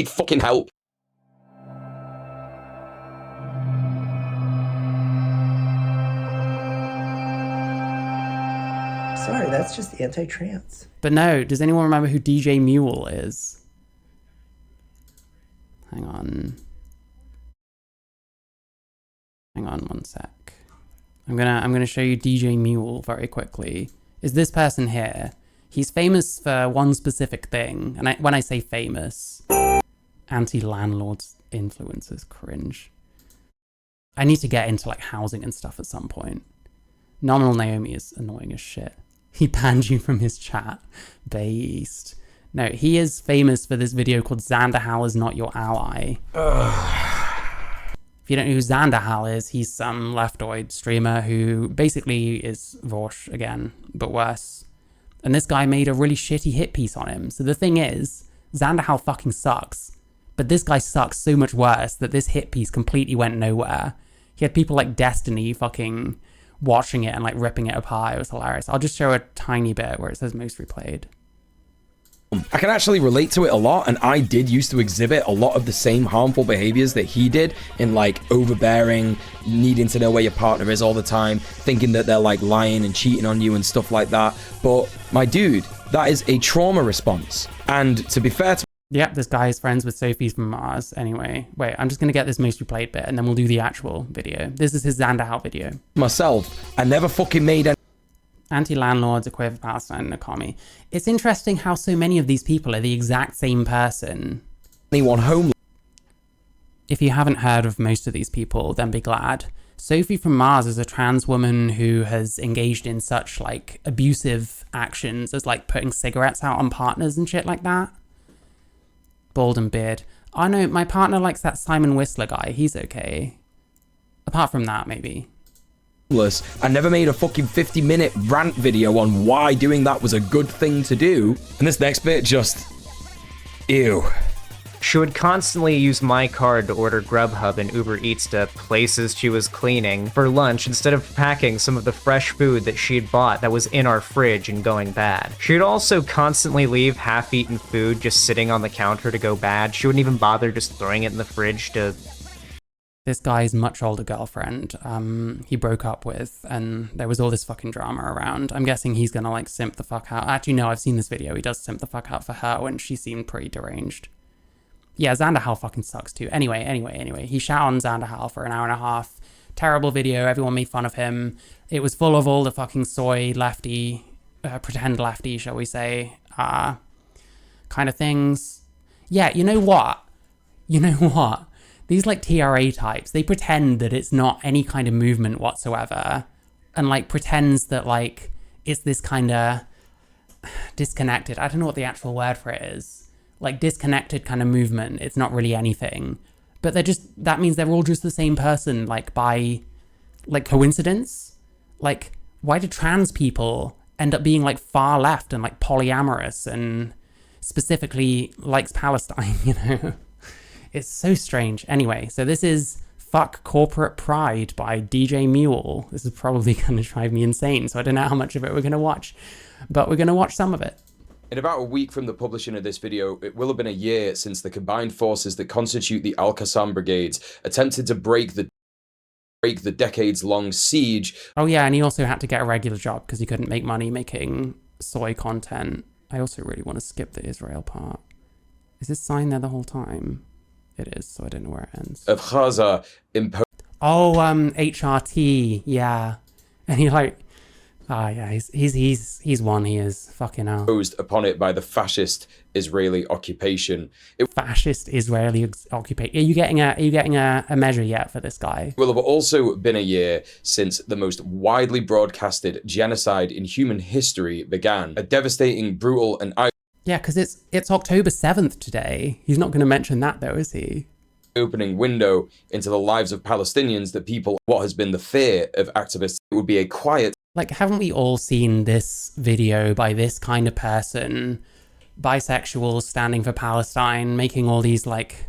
need fucking help. Sorry, that's just anti-trans. But no, does anyone remember who djmuel is? Hang on one sec. I'm gonna show you djmuel very quickly. Is this person here? He's famous for one specific thing, and when I say famous, anti-landlords influencers, cringe. I need to get into like housing and stuff at some point. Nominal Naomi is annoying as shit. He banned you from his chat. Based. No, he is famous for this video called Xanderhal is Not Your Ally. If you don't know who Xanderhal is, he's some leftoid streamer who basically is Vorsh again, but worse. And this guy made a really shitty hit piece on him. So the thing is, Xanderhal fucking sucks. But this guy sucks so much worse that this hit piece completely went nowhere. He had people like Destiny fucking watching it and like ripping it apart. It was hilarious. I'll just show a tiny bit where it says most replayed. I can actually relate to it a lot, and I did used to exhibit a lot of the same harmful behaviors that he did, in like overbearing, needing to know where your partner is all the time, thinking that they're like lying and cheating on you and stuff like that. But my dude, that is a trauma response. And to be fair to Yep, this guy is friends with Sophie from Mars. Anyway, wait, I'm just going to get this most replayed bit and then we'll do the actual video. This is his Xanderhal video. myself, I never fucking made any Anti-landlords, equate for Palestine and economy. It's interesting how so many of these people are the exact same person. anyone homeless. If you haven't heard of most of these people, then be glad. Sophie from Mars is a trans woman who has engaged in such like abusive actions as like putting cigarettes out on partners and shit like that. Bald and beard. Oh no, my partner likes that Simon Whistler guy. He's okay. Apart from that, maybe. I never made a fucking 50-minute rant video on why doing that was a good thing to do. And this next bit just... ew. She would constantly use my card to order Grubhub and Uber Eats to places she was cleaning for lunch instead of packing some of the fresh food that she'd bought that was in our fridge and going bad. She would also constantly leave half-eaten food just sitting on the counter to go bad. She wouldn't even bother just throwing it in the fridge to... This guy's much older girlfriend, he broke up with, and there was all this fucking drama around. I'm guessing he's gonna like simp the fuck out. Actually, no, I've seen this video. He does simp the fuck out for her when she seemed pretty deranged. Yeah, Xanderhal fucking sucks too. Anyway, he shat on Xanderhal for an hour and a half. Terrible video, everyone made fun of him. It was full of all the fucking soy lefty, pretend lefty, shall we say, kind of things. Yeah, you know what? These like TRA types, they pretend that it's not any kind of movement whatsoever, and like pretends that like it's this kind of disconnected, I don't know what the actual word for it is, like disconnected kind of movement. It's not really anything, but that means they're all just the same person, like by like coincidence. Like, why do trans people end up being like far left and like polyamorous and specifically likes Palestine, you know? It's so strange. Anyway, so this is Fuck Corporate Pride by djmuel. This is probably going to drive me insane, so I don't know how much of it we're going to watch, but we're going to watch some of it. In about a week from the publishing of this video, it will have been a year since the combined forces that constitute the Al-Qassam brigades attempted to break the decades-long siege. Oh yeah, and he also had to get a regular job because he couldn't make money making soy content. I also really want to skip the Israel part. Is this sign there the whole time? It is, so I don't know where it ends. Of Gaza imposed. Oh, HRT, yeah. And he like, yeah, he's one, he is, fucking hell. Imposed upon it by the fascist Israeli occupation. Fascist Israeli occupation. Are you getting a measure yet for this guy? It will have also been a year since the most widely broadcasted genocide in human history began. A devastating, brutal, and yeah, because it's October 7th today. He's not going to mention that though, is he? Opening window into the lives of Palestinians that people, what has been the fear of activists, it would be a quiet. Like, haven't we all seen this video by this kind of person, bisexual, standing for Palestine, making all these like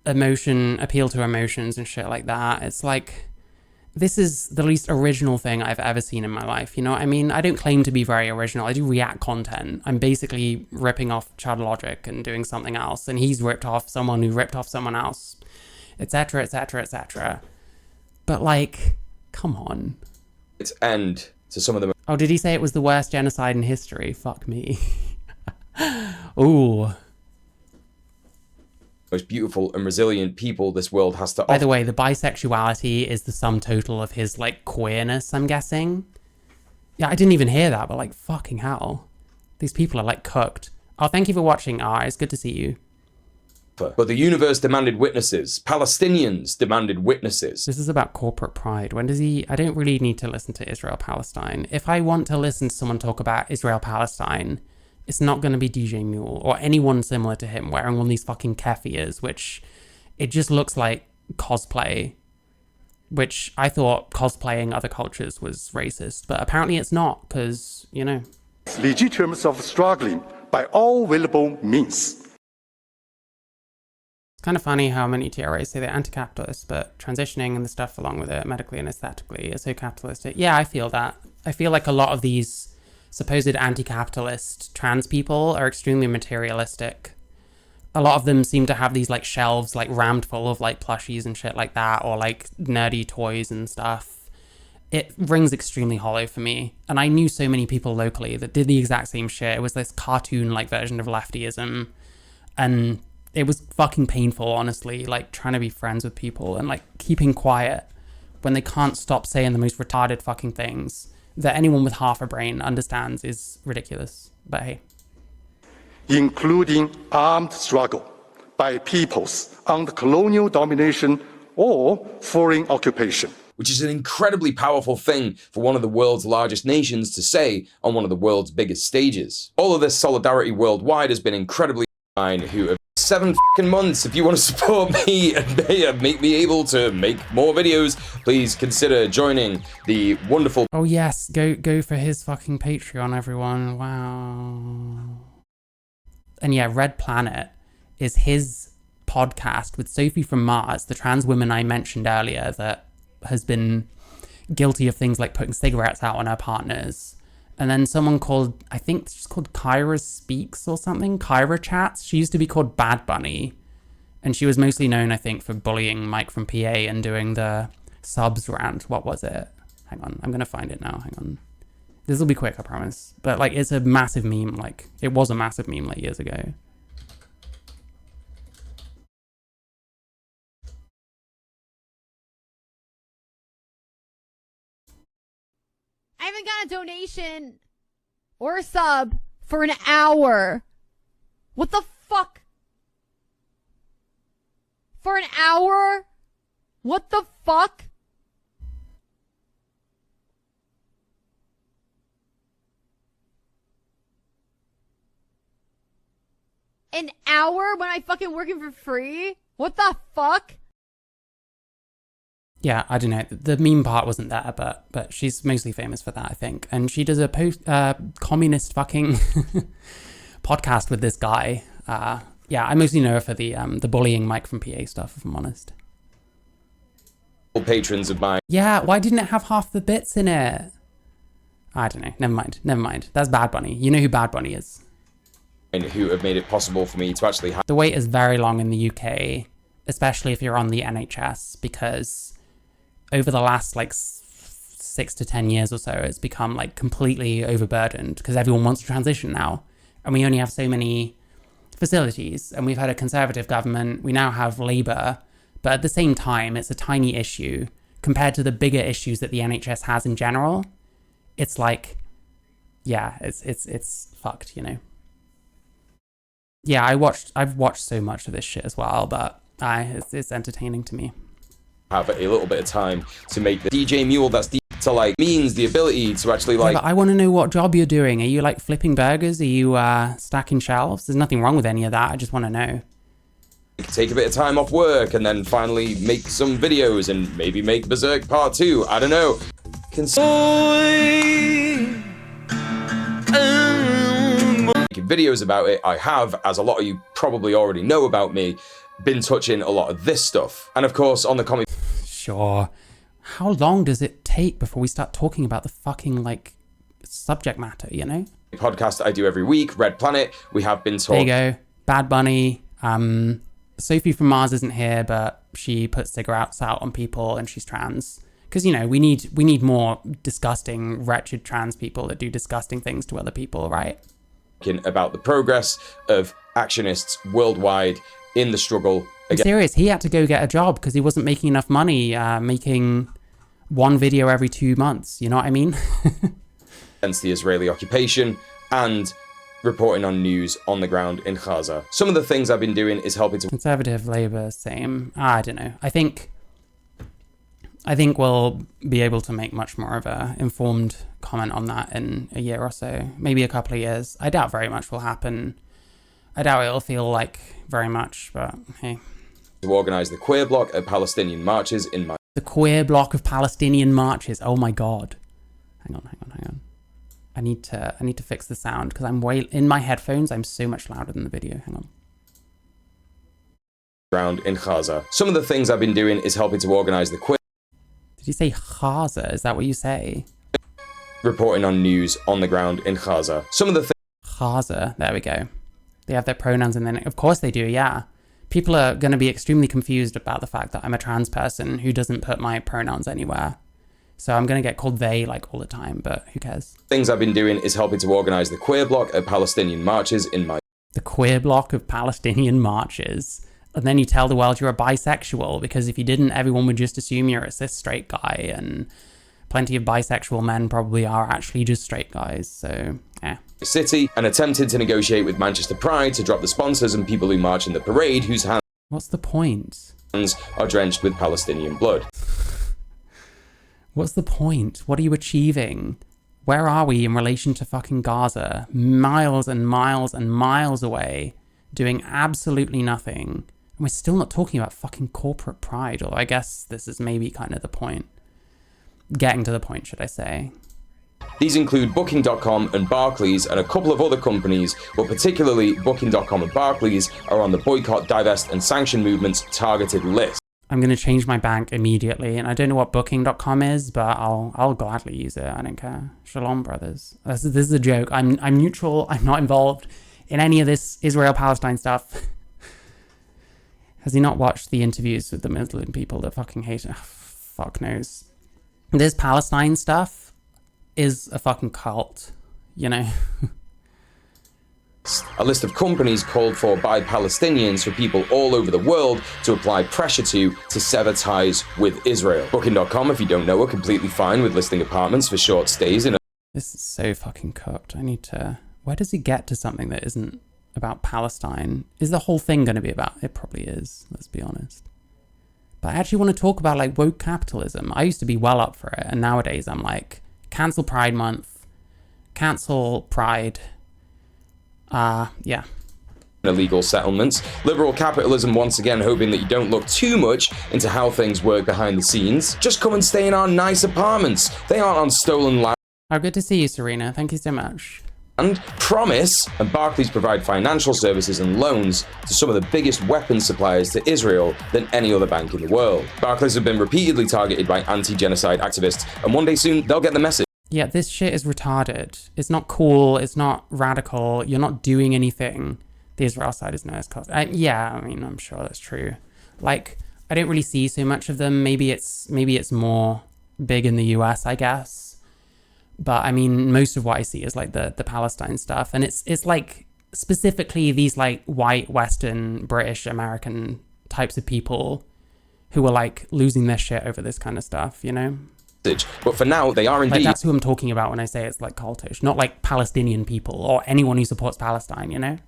appeal to emotions and shit like that? It's like, this is the least original thing I've ever seen in my life. You know what I mean? I don't claim to be very original. I do react content. I'm basically ripping off Chad Logic and doing something else. And he's ripped off someone who ripped off someone else, etc., etc., etc. But like, come on. Its end to some of the Oh, did he say it was the worst genocide in history? Fuck me. Ooh. most beautiful and resilient people this world has to offer. By the way, the bisexuality is the sum total of his, like, queerness, I'm guessing. Yeah, I didn't even hear that, but, like, fucking hell. These people are, like, cooked. Oh, thank you for watching, it's good to see you. But the universe demanded witnesses. Palestinians demanded witnesses. This is about corporate pride. When does he... I don't really need to listen to Israel-Palestine. If I want to listen to someone talk about Israel-Palestine, it's not going to be djmuel or anyone similar to him wearing one of these fucking keffirs, which it just looks like cosplay, which I thought cosplaying other cultures was racist, but apparently it's not, because, you know. Legitimacy of struggling by all available means. It's kind of funny how many TRAs say they're anti-capitalist, but transitioning and the stuff along with it, medically and aesthetically, is so capitalistic. Yeah, I feel that. I feel like a lot of these supposed anti-capitalist trans people are extremely materialistic. A lot of them seem to have these, like, shelves, like, rammed full of, like, plushies and shit like that, or, like, nerdy toys and stuff. It rings extremely hollow for me. And I knew so many people locally that did the exact same shit. It was this cartoon-like version of leftyism. And it was fucking painful, honestly, like, trying to be friends with people and, like, keeping quiet when they can't stop saying the most retarded fucking things that anyone with half a brain understands is ridiculous. But hey. Including armed struggle by peoples under colonial domination or foreign occupation. Which is an incredibly powerful thing for one of the world's largest nations to say on one of the world's biggest stages. All of this solidarity worldwide has been incredibly fine, who have 7 fucking months. If you want to support me and make me able to make more videos, please consider joining the wonderful... Oh yes, go for his fucking Patreon, everyone. Wow. And yeah, Red Planet is his podcast with Sophie from Mars, the trans woman I mentioned earlier that has been guilty of things like putting cigarettes out on her partners. And then someone called, I think she's called Kyra Speaks or something, Kyra Chats. She used to be called Bad Bunny. And she was mostly known, I think, for bullying Mike from PA and doing the subs rant. What was it? Hang on, I'm going to find it now. Hang on. This will be quick, I promise. But, like, it's a massive meme. Like, it was a massive meme, like, years ago. I haven't got a donation or a sub for an hour. What the fuck? For an hour? What the fuck? An hour when I fucking working for free? What the fuck? Yeah, I don't know. The meme part wasn't there, but she's mostly famous for that, I think. And she does a communist fucking podcast with this guy. Yeah, I mostly know her for the bullying Mike from PA stuff, if I'm honest. Patrons of mine. Yeah, why didn't it have half the bits in it? I don't know. Never mind. That's Bad Bunny. You know who Bad Bunny is. Who have made it possible for me to actually have... The wait is very long in the UK, especially if you're on the NHS, because over the last, like, 6 to 10 years or so, it's become, like, completely overburdened because everyone wants to transition now. And we only have so many facilities, and we've had a Conservative government. We now have Labour, but at the same time, it's a tiny issue compared to the bigger issues that the NHS has in general. It's like, yeah, it's fucked, you know. Yeah, I've watched so much of this shit as well, but it's entertaining to me. Have a little bit of time to make the djmuel that's to, like, means the ability to actually, like... Yeah, but I want to know what job you're doing. Are you, like, flipping burgers? Are you stacking shelves? There's nothing wrong with any of that. I just want to know. Take a bit of time off work and then finally make some videos and maybe make Berserk Part 2. I don't know. Making videos about it. I have, as a lot of you probably already know about me, been touching a lot of this stuff. And of course, on the comic... Sure. how long does it take before we start talking about the fucking, like, subject matter, you know? Podcast I do every week, Red Planet. We have been talking. There you go. Bad Bunny. Sophie from Mars isn't here, but she puts cigarettes out on people and she's trans. Because, you know, we need more disgusting, wretched trans people that do disgusting things to other people, right? About the progress of actionists worldwide in the struggle. I'm serious. He had to go get a job because he wasn't making enough money making one video every 2 months. You know what I mean? Against the Israeli occupation and reporting on news on the ground in Gaza. Some of the things I've been doing is helping to... Conservative, Labour, same. I don't know. I think we'll be able to make much more of a informed comment on that in a year or so, maybe a couple of years. I doubt very much will happen. I doubt it'll feel like very much, but hey. To organise the queer bloc of Palestinian marches in my... The queer bloc of Palestinian marches. Oh my God. Hang on. I need to fix the sound because I'm in my headphones. I'm so much louder than the video. Hang on. Ground in Gaza. Some of the things I've been doing is helping to organise the queer... Did you say Gaza? Is that what you say? Reporting on news on the ground in Gaza. Some of the Gaza. There we go. They have their pronouns in there. Of course they do, yeah. People are going to be extremely confused about the fact that I'm a trans person who doesn't put my pronouns anywhere. So I'm going to get called they like all the time, but who cares? Things I've been doing is helping to organise the queer bloc of Palestinian marches in my... The queer bloc of Palestinian marches. And then you tell the world you're a bisexual, because if you didn't, everyone would just assume you're a cis straight guy, and plenty of bisexual men probably are actually just straight guys, so yeah. City, and attempted to negotiate with Manchester Pride to drop the sponsors and people who march in the parade whose hands... What's the point? ...are drenched with Palestinian blood. What's the point? What are you achieving? Where are we in relation to fucking Gaza? Miles and miles and miles away, doing absolutely nothing. And we're still not talking about fucking corporate pride, although I guess this is maybe kind of the point. Getting to the point, should I say. These include Booking.com and Barclays and a couple of other companies, but particularly Booking.com and Barclays are on the boycott, divest and sanction movement's targeted list. I'm going to change my bank immediately, and I don't know what Booking.com is, but I'll gladly use it. I don't care. Shalom, brothers. This is a joke. I'm neutral. I'm not involved in any of this Israel-Palestine stuff. Has he not watched the interviews with the Muslim people that fucking hate it? Oh, fuck knows. This Palestine stuff is a fucking cult, you know? A list of companies called for by Palestinians for people all over the world to apply pressure to sever ties with Israel. Booking.com, if you don't know, are completely fine with listing apartments for short stays in... This is so fucking cooked. I need to... Where does he get to something that isn't about Palestine? Is the whole thing going to be about... It probably is, let's be honest. But I actually want to talk about, like, woke capitalism. I used to be well up for it, and nowadays I'm like, cancel Pride Month, cancel Pride... yeah. Illegal settlements. Liberal capitalism once again hoping that you don't look too much into how things work behind the scenes. Just come and stay in our nice apartments. They aren't on stolen land. Oh, good to see you, Serena. Thank you so much. And Promise and Barclays provide financial services and loans to some of the biggest weapons suppliers to Israel than any other bank in the world. Barclays have been repeatedly targeted by anti-genocide activists, and one day soon they'll get the message. Yeah, this shit is retarded. It's not cool. It's not radical. You're not doing anything. The Israel side is no as cost. Yeah, I mean, I'm sure that's true. Like, I don't really see so much of them. Maybe it's more big in the US, I guess. But I mean, most of what I see is like the Palestine stuff, and it's like specifically these like white, Western, British, American types of people who are like losing their shit over this kind of stuff, you know? But for now, they are indeed... Like, that's who I'm talking about when I say it's like cultish, not like Palestinian people or anyone who supports Palestine, you know?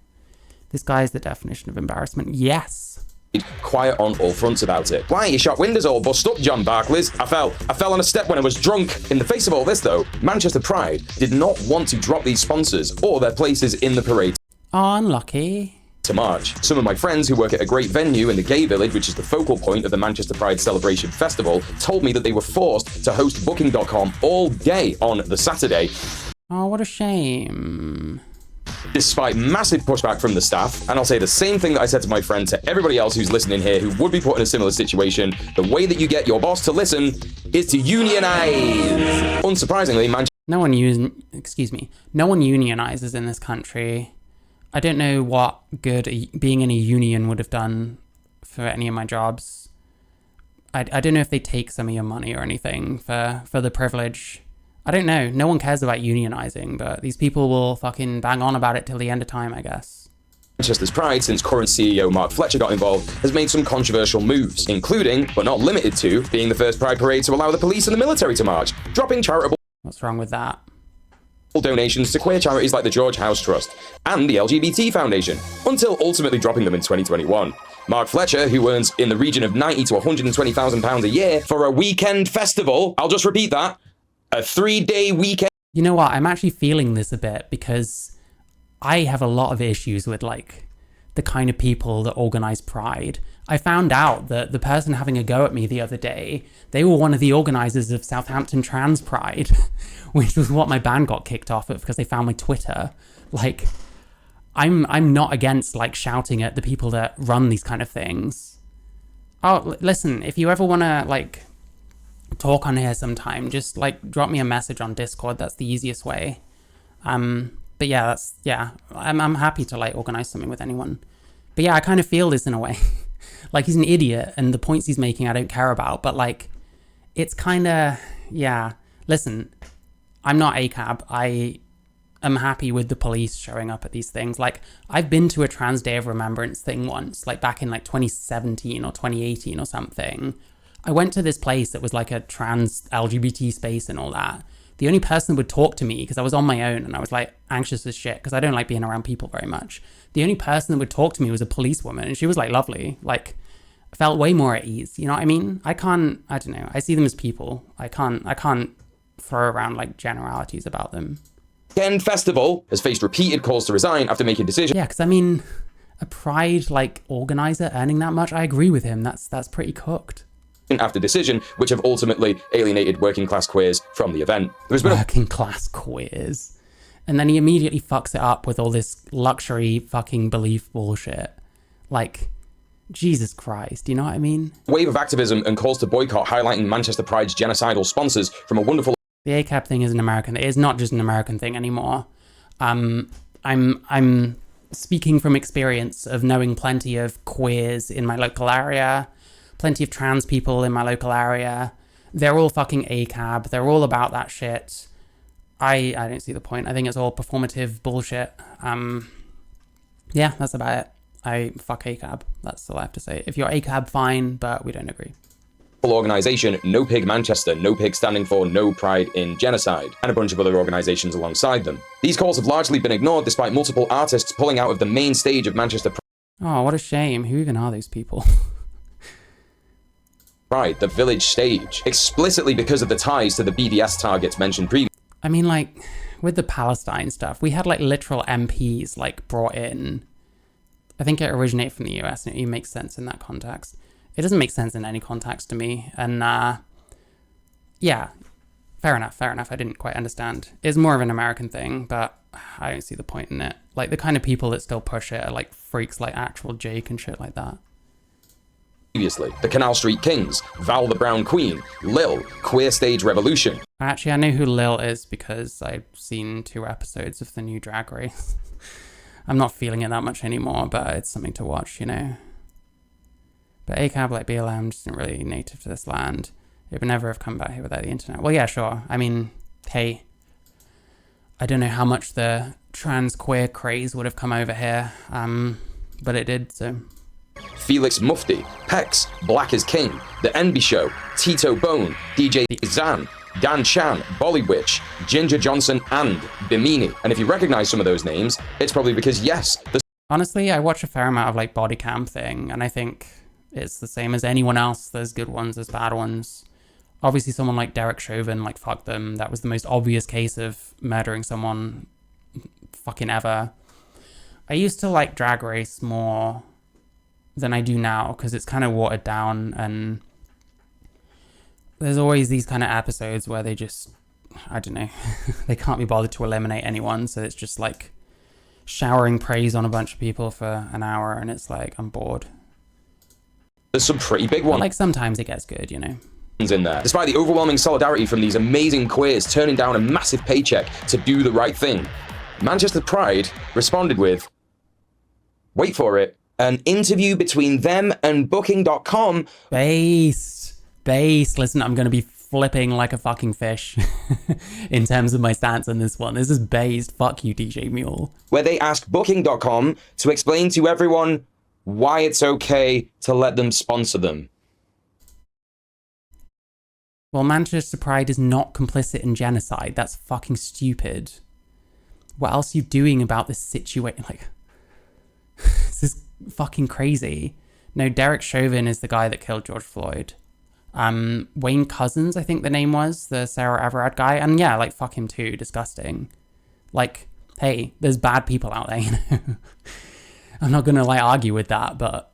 This guy is the definition of embarrassment. Yes. Quiet on all fronts about it. Why? Your shop windows all bust up, John Barclays. I fell on a step when I was drunk. In the face of all this, though, Manchester Pride did not want to drop these sponsors or their places in the parade. Unlucky. To March. Some of my friends who work at a great venue in the Gay Village, which is the focal point of the Manchester Pride Celebration Festival, told me that they were forced to host Booking.com all day on the Saturday. Oh, what a shame. Despite massive pushback from the staff, and I'll say the same thing that I said to my friend to everybody else who's listening here who would be put in a similar situation, the way that you get your boss to listen is to unionize. Unsurprisingly, No one unionizes in this country. I don't know what good being in a union would have done for any of my jobs. I don't know if they take some of your money or anything for the privilege. I don't know. No one cares about unionizing, but these people will fucking bang on about it till the end of time, I guess. Manchester's Pride, since current CEO Mark Fletcher got involved, has made some controversial moves, including, but not limited to, being the first Pride parade to allow the police and the military to march, dropping charitable What's wrong with that? donations to queer charities like the George House Trust and the LGBT Foundation, until ultimately dropping them in 2021. Mark Fletcher, who earns in the region of £90,000 to £120,000 a year for a weekend festival, I'll just repeat that, a 3-day weekend. You know what? I'm actually feeling this a bit because I have a lot of issues with like the kind of people that organize Pride. I found out that the person having a go at me the other day, they were one of the organizers of Southampton Trans Pride, which was what my band got kicked off of because they found my Twitter. Like, I'm not against like shouting at the people that run these kind of things. Oh, listen, if you ever want to like talk on here sometime, just like drop me a message on Discord. That's the easiest way. But yeah, I'm happy to like organize something with anyone. But yeah, I kind of feel this in a way. Like, he's an idiot and the points he's making I don't care about, but like, it's kind of, yeah. Listen, I'm not ACAB. I am happy with the police showing up at these things. Like, I've been to a Trans Day of Remembrance thing once, like back in like 2017 or 2018 or something. I went to this place that was like a trans LGBT space and all that. The only person that would talk to me, because I was on my own and I was like anxious as shit because I don't like being around people very much. The only person that would talk to me was a policewoman, and she was like lovely. Like, I felt way more at ease. You know what I mean? I don't know. I see them as people. I can't throw around like generalities about them. Weekend festival has faced repeated calls to resign after making decisions. Yeah, because I mean, a Pride like organizer earning that much, I agree with him. That's pretty cooked. After decision, which have ultimately alienated working class queers from the event. There's been working class queers. And then he immediately fucks it up with all this luxury fucking belief bullshit. Like, Jesus Christ, you know what I mean? a wave of activism and calls to boycott, highlighting Manchester Pride's genocidal sponsors from a wonderful... The ACAB thing is an American thing. It's not just an American thing anymore. I'm speaking from experience of knowing plenty of queers in my local area, plenty of trans people in my local area. They're all fucking ACAB. They're all about that shit. I don't see the point. I think it's all performative bullshit. Yeah, that's about it. I fuck ACAB. That's all I have to say. If you're ACAB, fine, but we don't agree. organisation, No Pig Manchester, No Pig standing for No Pride in Genocide, and a bunch of other organisations alongside them. These calls have largely been ignored despite multiple artists pulling out of the main stage of Manchester Oh, what a shame. Who even are these people? Pride, the village stage, explicitly because of the ties to the BDS targets mentioned previously. I mean, like, with the Palestine stuff, we had, like, literal MPs, like, brought in. I think it originated from the US, and it makes sense in that context. It doesn't make sense in any context to me, and, yeah, fair enough, I didn't quite understand. It's more of an American thing, but I don't see the point in it. Like, the kind of people that still push it are, like, freaks like Actual Jake and shit like that. Previously, the Canal Street Kings, Val the Brown Queen, Lil, Queer Stage Revolution. Actually, I know who Lil is because I've seen 2 episodes of the new Drag Race. I'm not feeling it that much anymore, but it's something to watch, you know. But ACAB, like BLM, just isn't really native to this land. It would never have come back here without the internet. Well, yeah, sure. I mean, hey, I don't know how much the trans queer craze would have come over here, but it did, so... Felix Mufti, Pex, Black is King, The Enby Show, Tito Bone, DJ Zan, Dan Chan, Bollywitch, Ginger Johnson, and Bimini. And if you recognize some of those names, it's probably because, yes, honestly, I watch a fair amount of, like, body cam thing, and I think it's the same as anyone else. There's good ones, there's bad ones. Obviously, someone like Derek Chauvin, like, fuck them. That was the most obvious case of murdering someone fucking ever. I used to like Drag Race more than I do now because it's kind of watered down, and there's always these kind of episodes where they just, I don't know, they can't be bothered to eliminate anyone, so it's just like showering praise on a bunch of people for an hour, and it's like, I'm bored. there's some pretty big But ones. like sometimes it gets good, you know. in there. Despite the overwhelming solidarity from these amazing queers turning down a massive paycheck to do the right thing, Manchester Pride responded with, wait for it, an interview between them and Booking.com. Based. Listen, I'm going to be flipping like a fucking fish in terms of my stance on this one. This is based. Fuck you, djmuel. Where they asked Booking.com to explain to everyone why it's okay to let them sponsor them. Well, Manchester Pride is not complicit in genocide. That's fucking stupid. What else are you doing about this situation? Like, this is fucking crazy. No, Derek Chauvin is the guy that killed George Floyd. Wayne Couzens, I think the name was, the Sarah Everard guy. And yeah, like, fuck him too. Disgusting. Like, hey, there's bad people out there, you know? I'm not gonna, like, argue with that, but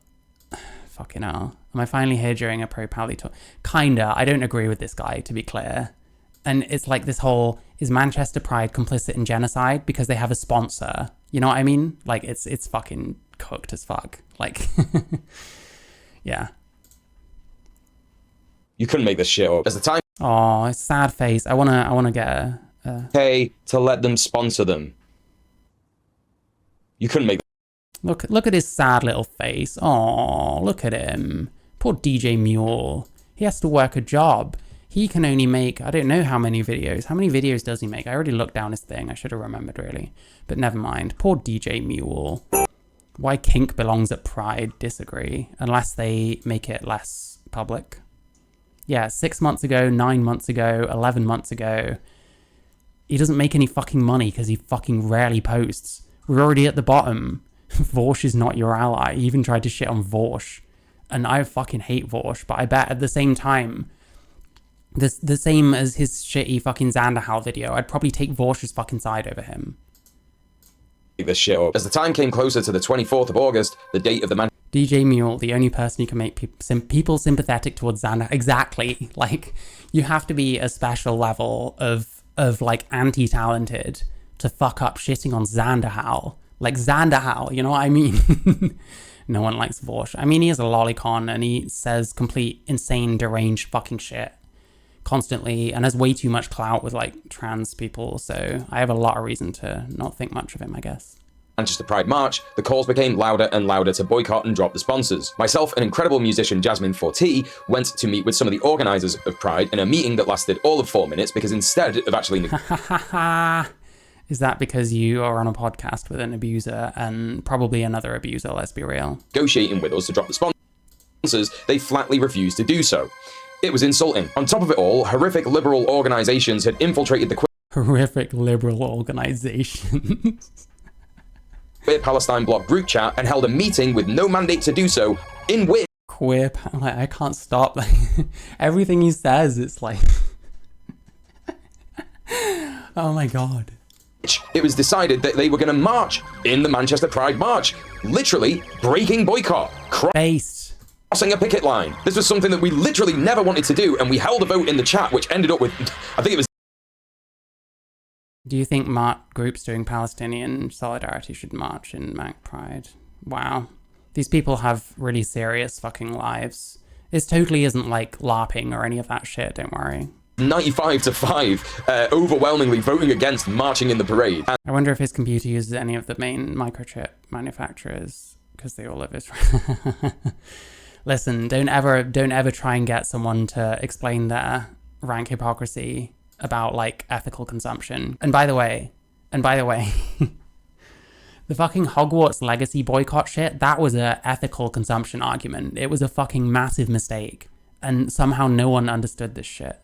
fucking hell. Am I finally here during a pro-Pally talk? Kinda. I don't agree with this guy, to be clear. And it's like this whole, is Manchester Pride complicit in genocide because they have a sponsor? You know what I mean? Like, it's fucking cooked as fuck. Like, yeah. You couldn't make this shit up. As the time... Oh, sad face. I wanna get a... Okay, to let them sponsor them. You couldn't make... Look at his sad little face. Oh, look at him. Poor djmuel. He has to work a job. He can only make, I don't know how many videos. How many videos does he make? I already looked down his thing. I should have remembered, really. But never mind. Poor djmuel. Why kink belongs at Pride? Disagree. Unless they make it less public. Yeah, 6 months ago, 9 months ago, 11 months ago. He doesn't make any fucking money because he fucking rarely posts. We're already at the bottom. Vorsh is not your ally. He even tried to shit on Vorsh. And I fucking hate Vorsh, but I bet at the same time, the same as his shitty fucking xanderhal video, I'd probably take Vorsh's fucking side over him. This shit up. As the time came closer to the 24th of August, the date of the djmuel, the only person who can make people sympathetic towards Xander. Exactly. Like, you have to be a special level of like anti-talented to fuck up shitting on xanderhal. Like xanderhal, you know what I mean? No one likes Vorsh. I mean, he is a lolicon and he says complete insane deranged fucking shit constantly and has way too much clout with like trans people, so I have a lot of reason to not think much of him, I guess. Manchester Pride March, the calls became louder and louder to boycott and drop the sponsors. Myself and incredible musician Jasmine Forti went to meet with some of the organisers of Pride in a meeting that lasted all of 4 minutes because instead of actually... Is that because you are on a podcast with an abuser and probably another abuser, let's be real? Negotiating with us to drop the sponsors, they flatly refused to do so. It was insulting. On top of it all, horrific liberal organisations had infiltrated the horrific liberal organisations. Queer Palestine block group chat and held a meeting with no mandate to do so, in which... Like, I can't stop. Like, everything he says, it's like... Oh my god. It was decided that they were going to march in the Manchester Pride March, literally breaking boycott, crossing a picket line. This was something that we literally never wanted to do, and we held a vote in the chat, which ended up with, I think it was... Do you think groups doing Palestinian solidarity should march in Manc Pride? Wow. These people have really serious fucking lives. This totally isn't like LARPing or any of that shit, don't worry. 95-5, overwhelmingly voting against marching in the parade. I wonder if his computer uses any of the main microchip manufacturers, because they all live Israel. Listen, don't ever try and get someone to explain their rank hypocrisy about like ethical consumption. And by the way, the fucking Hogwarts Legacy boycott shit, that was a ethical consumption argument. It was a fucking massive mistake. And somehow no one understood this shit.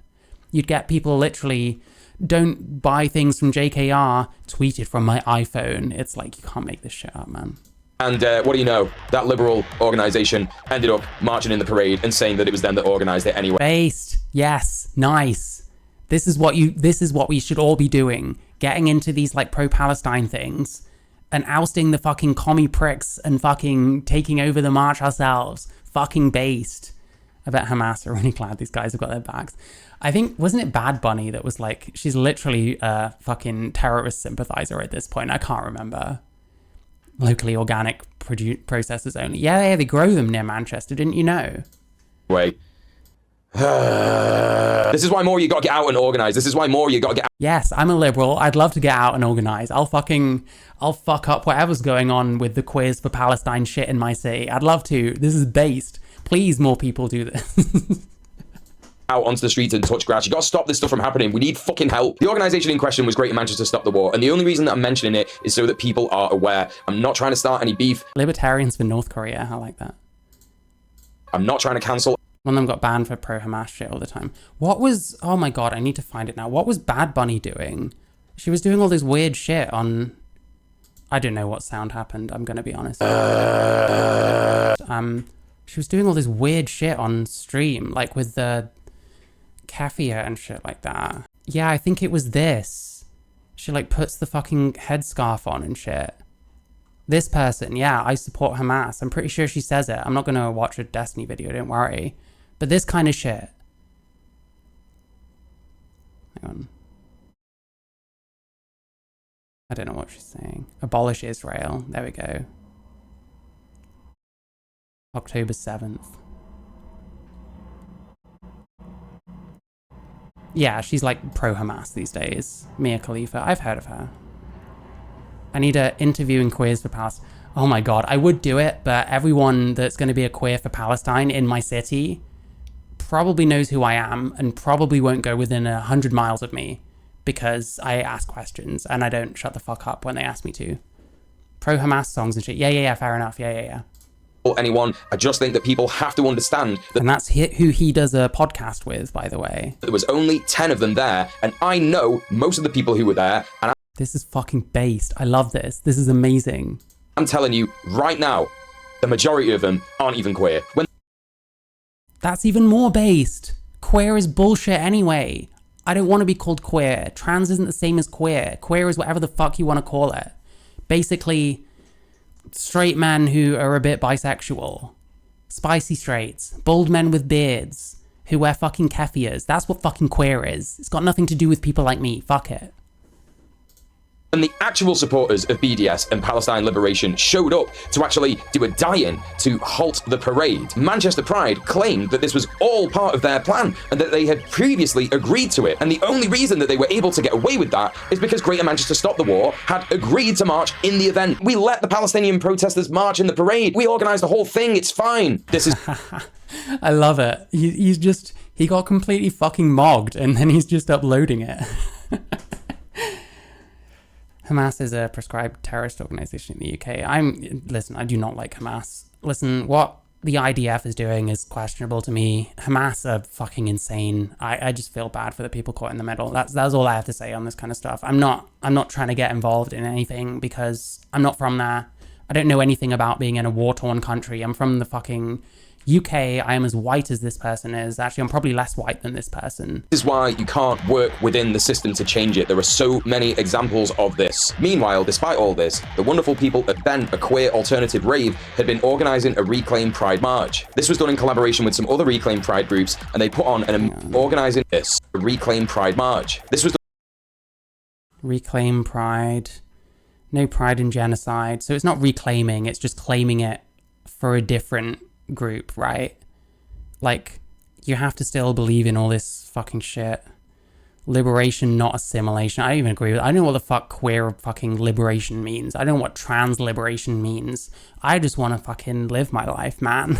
You'd get people literally, don't buy things from JKR, tweeted from my iPhone. It's like, you can't make this shit up, man. And what do you know? That liberal organisation ended up marching in the parade and saying that it was them that organised it anyway. Based. Yes. Nice. This is what we should all be doing. Getting into these like pro-Palestine things and ousting the fucking commie pricks and fucking taking over the march ourselves. Fucking based. I bet Hamas are really glad these guys have got their backs. I think, wasn't it Bad Bunny that was like, she's literally a fucking terrorist sympathizer at this point? I can't remember. Locally organic processors only. Yeah, they grow them near Manchester, didn't you know? Way. This is why more you gotta get out and organize. This is why more you gotta get out. Yes, I'm a liberal. I'd love to get out and organize. I'll fuck up whatever's going on with the Queers for Palestine shit in my city. I'd love to. This is based. Please, more people do this. Out onto the streets and touch grass. You gotta stop this stuff from happening. We need fucking help. The organization in question was Greater Manchester Stop the War, and the only reason that I'm mentioning it is so that people are aware. I'm not trying to start any beef. Libertarians for North Korea. I like that. I'm not trying to cancel. One of them got banned for pro-Hamas shit all the time. What was... Oh my god, I need to find it now. What was Bad Bunny doing? She was doing all this weird shit on... I don't know what sound happened, I'm gonna be honest. She was doing all this weird shit on stream, like with the kefir and shit like that. Yeah, I think it was this. She like puts the fucking headscarf on and shit. This person, yeah, I support Hamas. I'm pretty sure she says it. I'm not gonna watch a Destiny video, don't worry. But this kind of shit. Hang on. I don't know what she's saying. Abolish Israel. There we go. October 7th. Yeah, she's like pro-Hamas these days. Mia Khalifa. I've heard of her. I need an interview in Queers for Palestine. Oh my god, I would do it, but everyone that's going to be a queer for Palestine in my city probably knows who I am and probably won't go within 100 miles of me because I ask questions and I don't shut the fuck up when they ask me to. Pro-Hamas songs and shit. Yeah, fair enough. Yeah. Or anyone. I just think that people have to understand that. And that's who he does a podcast with, by the way. There was only 10 of them there, and I know most of the people who were there, and this is fucking based. I love this. This is amazing. I'm telling you right now, the majority of them aren't even queer. That's even more based. Queer is bullshit anyway. I don't want to be called queer. Trans isn't the same as queer. Queer is whatever the fuck you want to call it. Basically, straight men who are a bit bisexual. Spicy straights. Bald men with beards. Who wear fucking kefirs. That's what fucking queer is. It's got nothing to do with people like me. Fuck it. And the actual supporters of BDS and Palestine liberation showed up to actually do a die-in to halt the parade. Manchester Pride claimed that this was all part of their plan and that they had previously agreed to it. And the only reason that they were able to get away with that is because Greater Manchester Stop the War had agreed to march in the event. We let the Palestinian protesters march in the parade. We organized the whole thing. It's fine. This is... I love it. He got completely fucking mogged and then he's just uploading it. Hamas is a proscribed terrorist organization in the UK. Listen, I do not like Hamas. Listen, what the IDF is doing is questionable to me. Hamas are fucking insane. I just feel bad for the people caught in the middle. That's all I have to say on this kind of stuff. I'm not trying to get involved in anything because I'm not from there. I don't know anything about being in a war-torn country. I'm from the fucking UK. I am as white as this person is. Actually, I'm probably less white than this person. This is why you can't work within the system to change it. There are so many examples of this. Meanwhile, despite all this, the wonderful people at then a queer alternative rave had been organizing a Reclaim Pride March. This was done in collaboration with some other Reclaim Pride groups, and they put on organizing this a Reclaim Pride March. This was Reclaim Pride. No pride in genocide. So it's not reclaiming, it's just claiming it for a different group, right? Like, you have to still believe in all this fucking shit. Liberation, not assimilation. I don't even agree with it. I don't know what the fuck queer fucking liberation means. I don't know what trans liberation means. I just want to fucking live my life, man.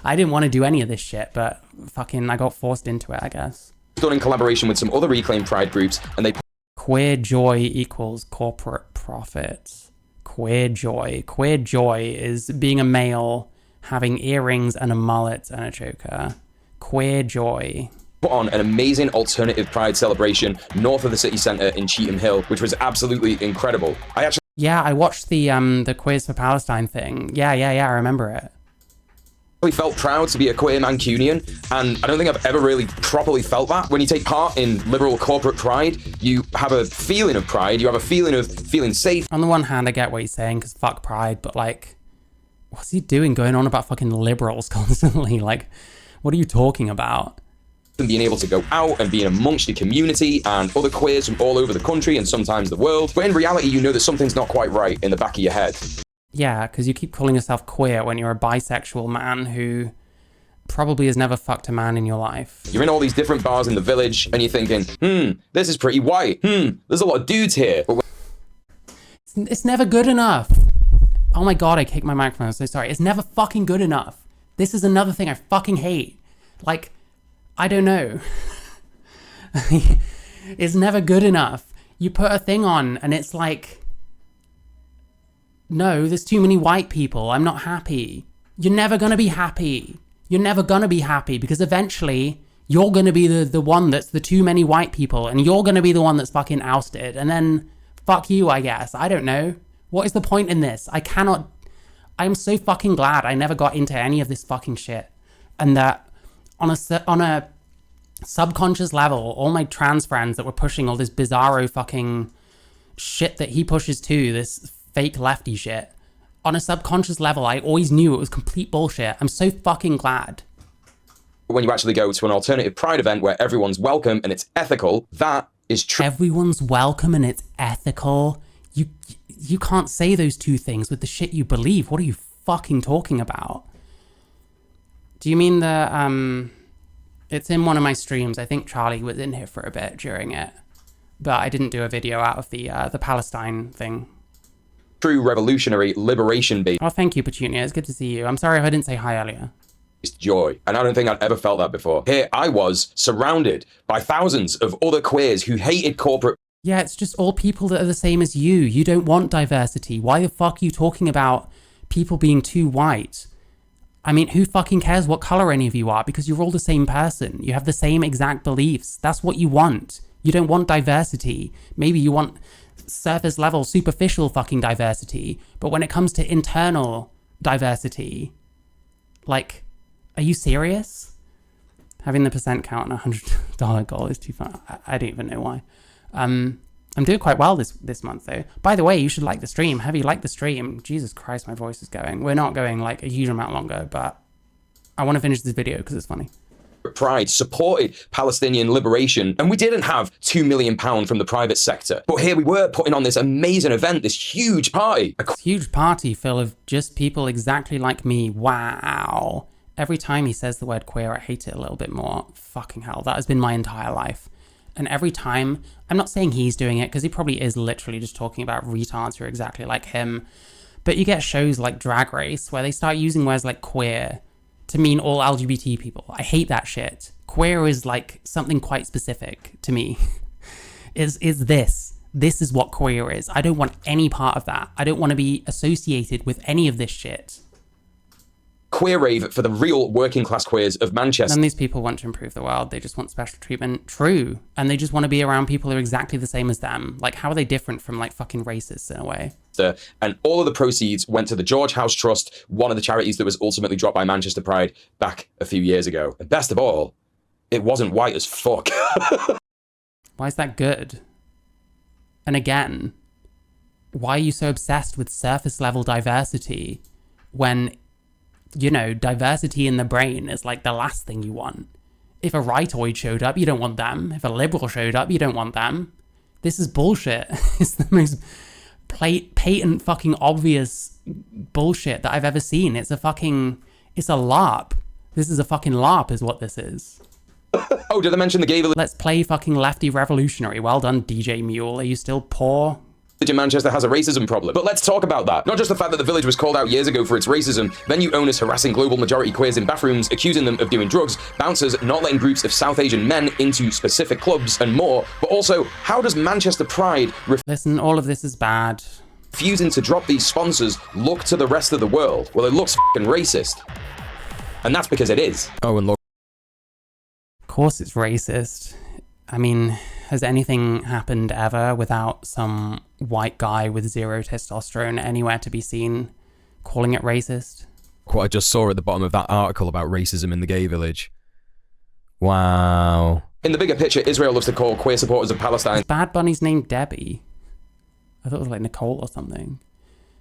I didn't want to do any of this shit, but fucking I got forced into it, I guess. Done in collaboration with some other Reclaim Pride groups, and they... Queer joy equals corporate profit. Queer joy. Queer joy is being a male, having earrings and a mullet and a choker. Queer joy. Put on an amazing alternative pride celebration north of the city centre in Cheetham Hill, which was absolutely incredible. I watched the Queers for Palestine thing. Yeah, I remember it. I felt proud to be a queer Mancunian, and I don't think I've ever really properly felt that. When you take part in liberal corporate pride, you have a feeling of pride, you have a feeling of feeling safe. On the one hand, I get what he's saying, because fuck pride, but like, what's he doing going on about fucking liberals constantly? Like, what are you talking about? And being able to go out and being amongst your community and other queers from all over the country and sometimes the world. But in reality, you know that something's not quite right in the back of your head. Yeah, because you keep calling yourself queer when you're a bisexual man who probably has never fucked a man in your life. You're in all these different bars in the village and you're thinking, this is pretty white. There's a lot of dudes here. But It's never good enough. Oh my God, I kicked my microphone. I'm so sorry. It's never fucking good enough. This is another thing I fucking hate. Like, I don't know. It's never good enough. You put a thing on and it's like, no, there's too many white people. I'm not happy. You're never going to be happy. You're never going to be happy because eventually you're going to be the one that's the too many white people and you're going to be the one that's fucking ousted. And then fuck you, I guess. I don't know. What is the point in this? I'm so fucking glad I never got into any of this fucking shit. And that on a subconscious level, all my trans friends that were pushing all this bizarro fucking shit that he pushes too, this fake lefty shit, on a subconscious level, I always knew it was complete bullshit. I'm so fucking glad. when you actually go to an alternative pride event where everyone's welcome and it's ethical, that is true. Everyone's welcome and it's ethical. You can't say those two things with the shit you believe. What are you fucking talking about? Do you mean the, it's in one of my streams. I think Charlie was in here for a bit during it, but I didn't do a video out of the Palestine thing. True revolutionary liberation based. Oh, thank you, Petunia. It's good to see you. I'm sorry if I didn't say hi earlier. Joy. And I don't think I'd ever felt that before. Here I was surrounded by thousands of other queers who hated corporate. Yeah, it's just all people that are the same as you. You don't want diversity. Why the fuck are you talking about people being too white? I mean, who fucking cares what color any of you are? Because you're all the same person. You have the same exact beliefs. That's what you want. You don't want diversity. Maybe you want surface level, superficial fucking diversity. But when it comes to internal diversity, like, are you serious? Having the percent count on $100 goal is too fun. I don't even know why. I'm doing quite well this month though. By the way, you should like the stream. Have you liked the stream? Jesus Christ, my voice is going. We're not going like a huge amount longer, but I want to finish this video because it's funny. Pride supported Palestinian liberation, and we didn't have £2 million from the private sector. But here we were putting on this amazing event, this huge party. A huge party full of just people exactly like me. Wow. Every time he says the word queer, I hate it a little bit more. Fucking hell, that has been my entire life. And every time, I'm not saying he's doing it, because he probably is literally just talking about retards who are exactly like him. But you get shows like Drag Race, where they start using words like queer to mean all LGBT people. I hate that shit. Queer is like something quite specific to me. is this. This is what queer is. I don't want any part of that. I don't want to be associated with any of this shit. Queer rave for the real working class queers of Manchester. And these people want to improve the world. They just want special treatment. True. And they just want to be around people who are exactly the same as them. Like, how are they different from like fucking racists in a way? And all of the proceeds went to the George House Trust, one of the charities that was ultimately dropped by Manchester Pride back a few years ago. And best of all, it wasn't white as fuck. Why is that good? And again, why are you so obsessed with surface level diversity when, you know, diversity in the brain is like the last thing you want? If a rightoid showed up, you don't want them. If a liberal showed up, you don't want them. This is bullshit. It's the most patent fucking obvious bullshit that I've ever seen. It's a LARP. This is a fucking LARP is what this is. Oh, did I mention the gay village Let's play fucking lefty revolutionary. Well done, djmuel. Are you still poor? in Manchester has a racism problem? But let's talk about that. Not just the fact that the village was called out years ago for its racism, venue owners harassing global majority queers in bathrooms, accusing them of doing drugs, bouncers not letting groups of South Asian men into specific clubs, and more. But also, how does Manchester Pride Listen, all of this is bad. refusing to drop these sponsors look to the rest of the world? Well, it looks fucking racist. And that's because it is. Oh, and look. Of course it's racist. I mean, has anything happened ever without some white guy with zero testosterone anywhere to be seen calling it racist? What I just saw at the bottom of that article about racism in the gay village. Wow. In the bigger picture, Israel loves to call queer supporters of Palestine Bad Bunny's named Debbie. I thought it was like Nicole or something.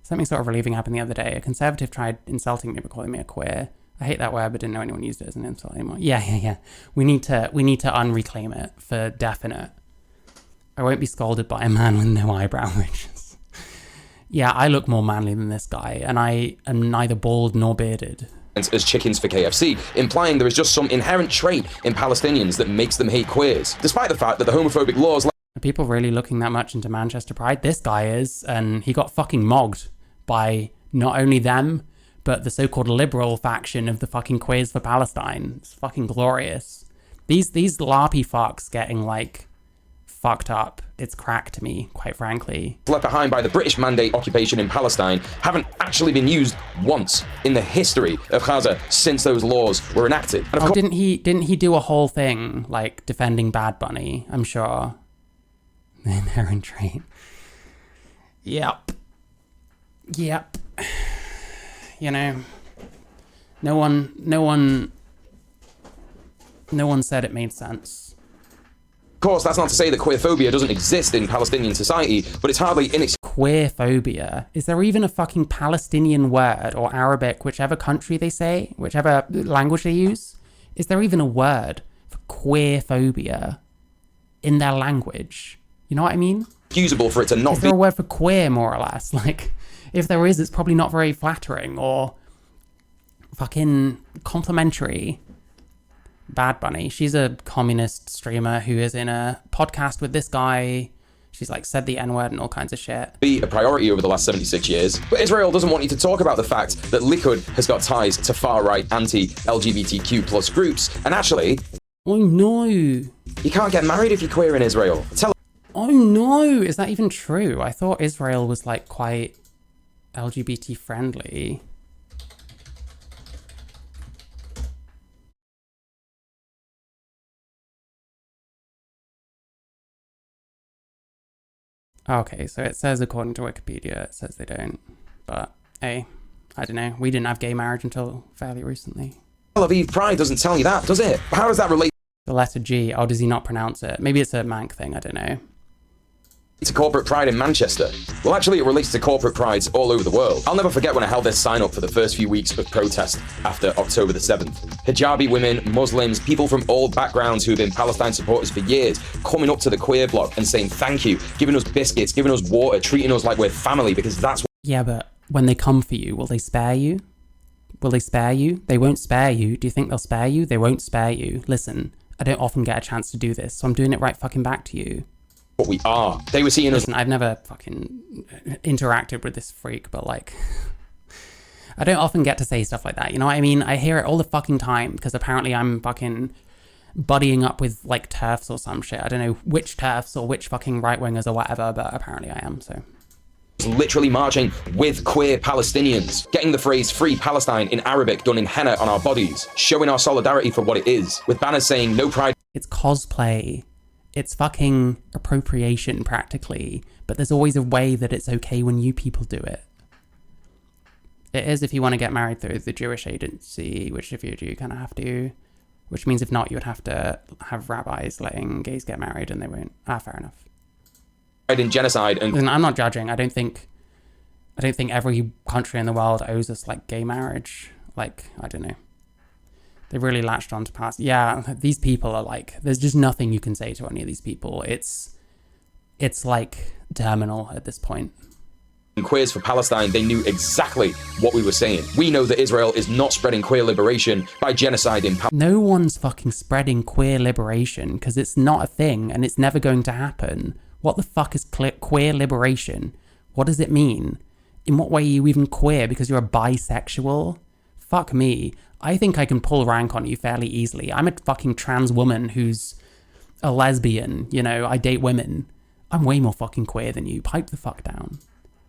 Something sort of relieving happened the other day. A conservative tried insulting me by calling me a queer. I hate that word, but didn't know anyone used it as an insult anymore. Yeah. We need to unreclaim it for definite. I won't be scolded by a man with no eyebrow ridges. Yeah, I look more manly than this guy, and I am neither bald nor bearded. as chickens for KFC, implying there is just some inherent trait in Palestinians that makes them hate queers, despite the fact that the homophobic laws... Are people really looking that much into Manchester Pride? This guy is, and he got fucking mogged by not only them, but the so-called liberal faction of the fucking Queers for Palestine. It's fucking glorious. These LARPy fucks getting, like, fucked up. It's crack to me, quite frankly. Left behind by the British mandate occupation in Palestine haven't actually been used once in the history of Gaza since those laws were enacted. And oh, didn't he do a whole thing, like, defending Bad Bunny? I'm sure. The inherent trait. Yep. You know, no one said it made sense. Of course, that's not to say that queerphobia doesn't exist in Palestinian society, but it's hardly Queerphobia? Is there even a fucking Palestinian word, or Arabic, whichever country they say, whichever language they use? Is there even a word for queerphobia in their language? You know what I mean? Excusable for it to not Is there a word for queer, more or less? Like, if there is, it's probably not very flattering or fucking complimentary. Bad Bunny, she's a communist streamer who is in a podcast with this guy. She's like said the N-word and all kinds of shit. Be a priority over the last 76 years. But Israel doesn't want you to talk about the fact that Likud has got ties to far-right anti-LGBTQ plus groups. And actually... Oh no! You can't get married if you're queer in Israel. Oh no! Is that even true? I thought Israel was like quite LGBT friendly. Okay, so it says according to Wikipedia, it says they don't. But, hey, I don't know. We didn't have gay marriage until fairly recently. Tel Aviv Pride doesn't tell you that, does it? How does that relate The letter G. Oh, does he not pronounce it? Maybe it's a Manc thing, I don't know. to corporate pride in Manchester? Well, actually, it relates to corporate prides all over the world. I'll never forget when I held this sign up for the first few weeks of protest after October the 7th. Hijabi women, Muslims, people from all backgrounds who have been Palestine supporters for years, coming up to the queer block and saying thank you, giving us biscuits, giving us water, treating us like we're family, because that's what... Yeah, but when they come for you, will they spare you? Will they spare you? They won't spare you. Do you think they'll spare you? They won't spare you. Listen, I don't often get a chance to do this, so I'm doing it right fucking back to you. What we are. They were seeing us... Listen, I've never fucking interacted with this freak, but like... I don't often get to say stuff like that, you know what I mean? I hear it all the fucking time, because apparently I'm fucking buddying up with like TERFs or some shit. I don't know which TERFs or which fucking right-wingers or whatever, but apparently I am, so... literally marching with queer Palestinians, getting the phrase Free Palestine in Arabic done in henna on our bodies, showing our solidarity for what it is, with banners saying no pride... It's cosplay. It's fucking appropriation, practically. But there's always a way that it's okay when you people do it. It is if you want to get married through the Jewish agency, which if you're Jew, you kind of have to. Which means if not, you would have to have rabbis letting gays get married, and they won't. Fair enough. in genocide and... Listen, I'm not judging. I don't think every country in the world owes us, like, gay marriage. Like, I don't know. They really latched on to past. Yeah, these people are like, there's just nothing you can say to any of these people. It's like terminal at this point. Queers for Palestine, they knew exactly what we were saying. We know that Israel is not spreading queer liberation by genocide in Palestine. No one's fucking spreading queer liberation because it's not a thing and it's never going to happen. What the fuck is queer liberation? What does it mean? In what way are you even queer because you're a bisexual? Fuck me. I think I can pull rank on you fairly easily. I'm a fucking trans woman who's a lesbian, you know, I date women. I'm way more fucking queer than you. Pipe the fuck down.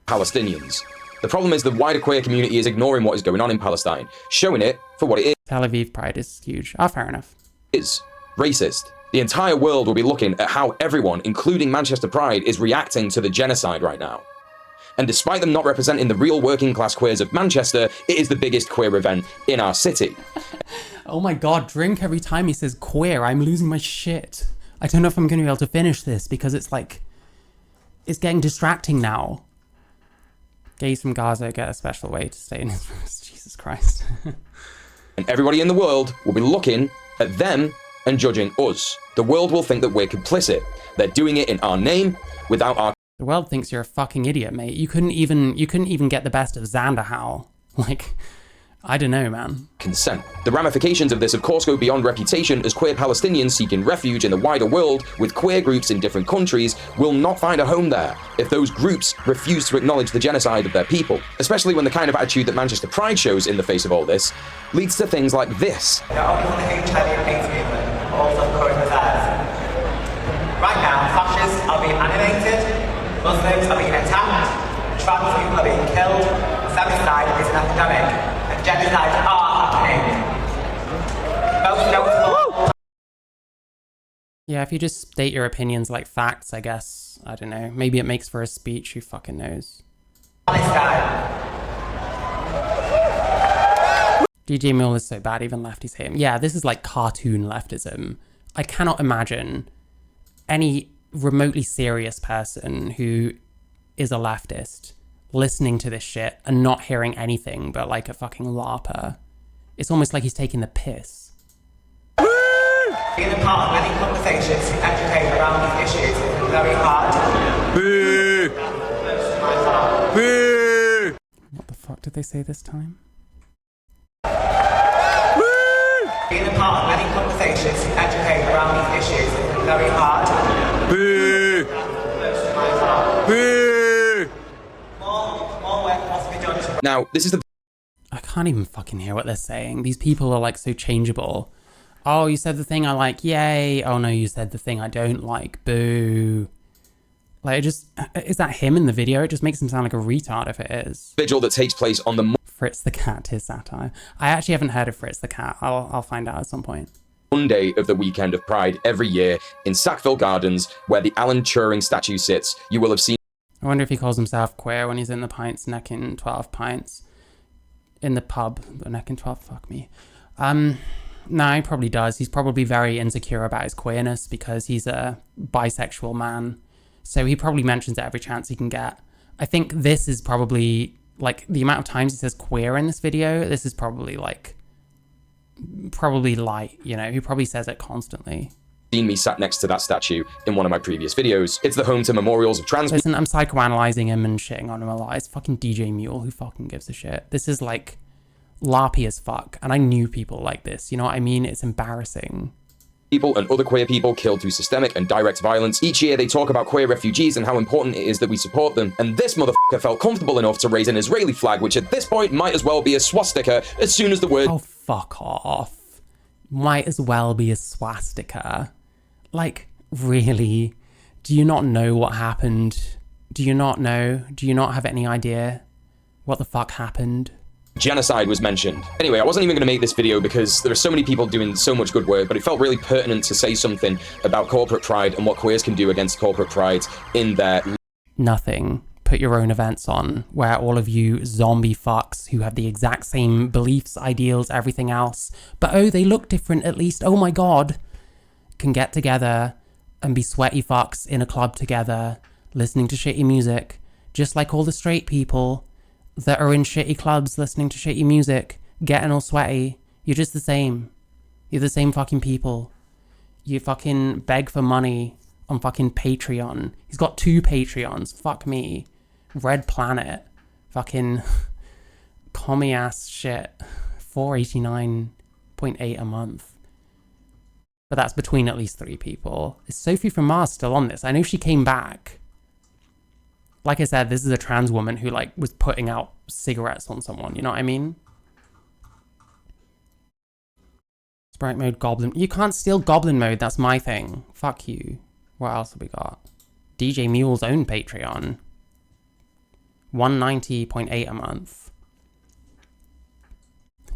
Palestinians. The problem is the wider queer community is ignoring what is going on in Palestine, showing it for what it is. Tel Aviv Pride is huge. Fair enough. Is racist. The entire world will be looking at how everyone, including Manchester Pride, is reacting to the genocide right now. And despite them not representing the real working class queers of Manchester, it is the biggest queer event in our city. Oh my god, Drink every time he says queer, I'm losing my shit. I don't know if I'm going to be able to finish this because it's like, it's getting distracting now. Gays from Gaza get a special way to stay in Israel. Jesus Christ. And everybody in the world will be looking at them and judging us. The world will think that we're complicit. They're doing it in our name, without our... The world thinks you're a fucking idiot, mate. You couldn't even get the best of Xanderhal. Like, I don't know, man. consent. The ramifications of this, of course, go beyond reputation, as queer Palestinians seeking refuge in the wider world with queer groups in different countries will not find a home there if those groups refuse to acknowledge the genocide of their people, especially when the kind of attitude that Manchester Pride shows in the face of all this leads to things like this. Not only for the HIV and AIDS movement, but also for current affairs. Right now, fascists are being animated, Muslims are being attacked, trans people are being killed, femicide is an epidemic, and genocides are happening. Most notable... Yeah, if you just state your opinions like facts, I guess, I don't know, maybe it makes for a speech, who fucking knows. Palestine. djmuel is so bad, even lefties hate him. Yeah, this is like cartoon leftism. I cannot imagine any remotely serious person who is a leftist listening to this shit and not hearing anything but like a fucking LARPer. It's almost like he's taking the piss. Being a part of many conversations to educate around these issues has been very hard. Boo! Boo! What the fuck did they say this time? Being a part of many conversations to educate around these issues has been very hard. Boo! Boo! More work must be done to... Now, this is the I can't even fucking hear what they're saying. These people are like so changeable. Oh, you said the thing I like, yay. Oh no, you said the thing I don't like, boo. Like, it just, is that him in the video? It just makes him sound like a retard if it is. vigil that takes place on the Fritz the Cat, his satire. I actually haven't heard of Fritz the Cat. I'll find out at some point. Monday of the weekend of Pride every year in Sackville Gardens, where the Alan Turing statue sits. You will have seen I wonder if he calls himself queer when he's in the pints necking 12 pints. In the pub, but necking 12, fuck me. No, he probably does. He's probably very insecure about his queerness because he's a bisexual man. So he probably mentions it every chance he can get. I think this is probably, like, the amount of times he says queer in this video, this is probably, like, probably light, you know? He probably says it constantly. seen me sat next to that statue in one of my previous videos. It's the home to memorials of trans Listen, I'm psychoanalyzing him and shitting on him a lot. It's fucking djmuel, who fucking gives a shit? This is, like, LARPy as fuck, and I knew people like this, you know what I mean? It's embarrassing. people and other queer people killed through systemic and direct violence. Each year they talk about queer refugees and how important it is that we support them, and this motherfucker felt comfortable enough to raise an Israeli flag, which at this point might as well be a swastika as soon as the word— Oh, fuck off. Might as well be a swastika. Like, really? Do you not know what happened? Do you not know? Do you not have any idea what the fuck happened? genocide was mentioned. Anyway, I wasn't even going to make this video because there are so many people doing so much good work, but it felt really pertinent to say something about corporate pride and what queers can do against corporate pride in their— Nothing. Put your own events on, where all of you zombie fucks who have the exact same beliefs, ideals, everything else, but oh, they look different at least, oh my god, can get together and be sweaty fucks in a club together, listening to shitty music, just like all the straight people that are in shitty clubs listening to shitty music, getting all sweaty. You're just the same. You're the same fucking people. You fucking beg for money on fucking Patreon. He's got 2 Patreons. Fuck me. Red Planet. Fucking commie ass shit. $4.89.8 a month. But that's between at least 3 people. Is Sophie from Mars still on this? I know she came back. Like I said, this is a trans woman who, like, was putting out cigarettes on someone, you know what I mean? Sprite mode, goblin. You can't steal goblin mode, that's my thing. Fuck you. What else have we got? djmuel's own Patreon. $190.8 a month.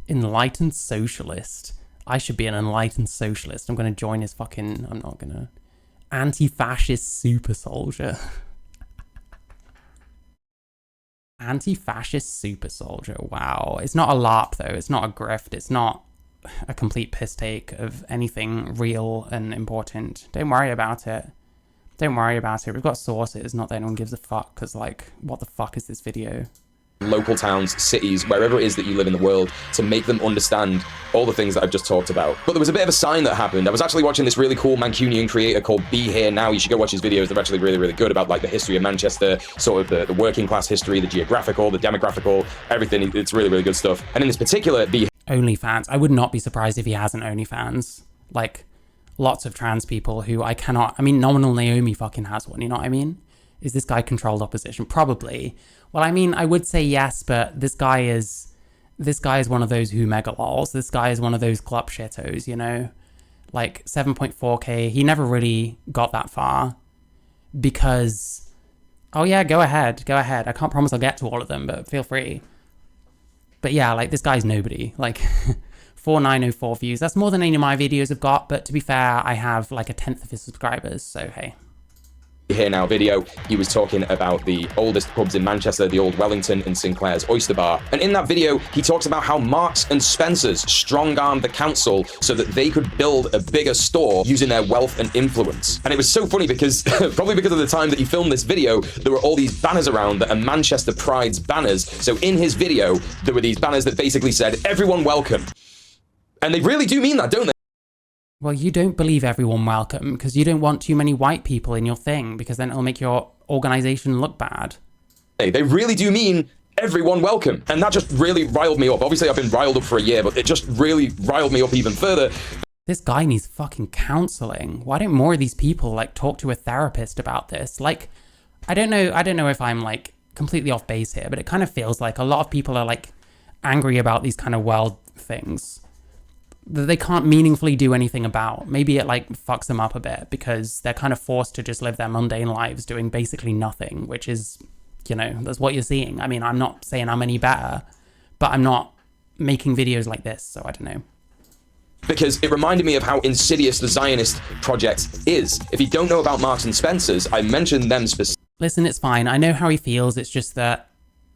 Enlightened socialist. I should be an enlightened socialist. I'm gonna join his fucking... I'm not gonna... Anti-fascist super soldier. Anti-fascist super soldier. Wow. It's not a LARP though. It's not a grift. It's not a complete piss take of anything real and important. Don't worry about it. Don't worry about it. We've got sources. Not that anyone gives a fuck, because, like, what the fuck is this video? local towns, cities, wherever it is that you live in the world, to make them understand all the things that I've just talked about. But there was a bit of a sign that happened. I was actually watching this really cool Mancunian creator called Be Here Now. You should go watch his videos. They're actually really, really good about like the history of Manchester, sort of the working class history, the geographical, the demographical, everything. It's really, really good stuff. And in this particular Be OnlyFans. I would not be surprised if he has an OnlyFans. Like, lots of trans people who I mean, Nominal Naomi fucking has one, you know what I mean? Is this guy controlled opposition? Probably. Well, I mean, I would say yes, but this guy is one of those who mega lols. This guy is one of those club shittos, you know? Like 7.4K. He never really got that far because, oh yeah, go ahead. I can't promise I'll get to all of them, but feel free. But yeah, like this guy's nobody. Like 4,904 views. That's more than any of my videos have got, but to be fair, I have like 1/10 of his subscribers, so hey. Here Now video, he was talking about the oldest pubs in Manchester, the old Wellington and Sinclair's Oyster Bar. And in that video, he talks about how Marks and Spencer's strong-armed the council so that they could build a bigger store using their wealth and influence. And it was so funny because, probably because of the time that he filmed this video, there were all these banners around that are Manchester Pride's banners. So in his video, there were these banners that basically said, "Everyone welcome." And they really do mean that, don't they? Well, you don't believe everyone welcome because you don't want too many white people in your thing because then it'll make your organization look bad. They really do mean everyone welcome. And that just really riled me up. Obviously, I've been riled up for a year, but it just really riled me up even further. This guy needs fucking counseling. Why don't more of these people like talk to a therapist about this? Like, I don't know if I'm like completely off base here, but it kind of feels like a lot of people are like angry about these kind of world things that they can't meaningfully do anything about. Maybe it like fucks them up a bit because they're kind of forced to just live their mundane lives doing basically nothing, which is, you know, that's what you're seeing. I mean, I'm not saying I'm any better, but I'm not making videos like this, so I don't know. Because it reminded me of how insidious the Zionist project is. If you don't know about Marks and Spencer's, I mentioned them specifically. Listen, it's fine. I know how he feels. It's just that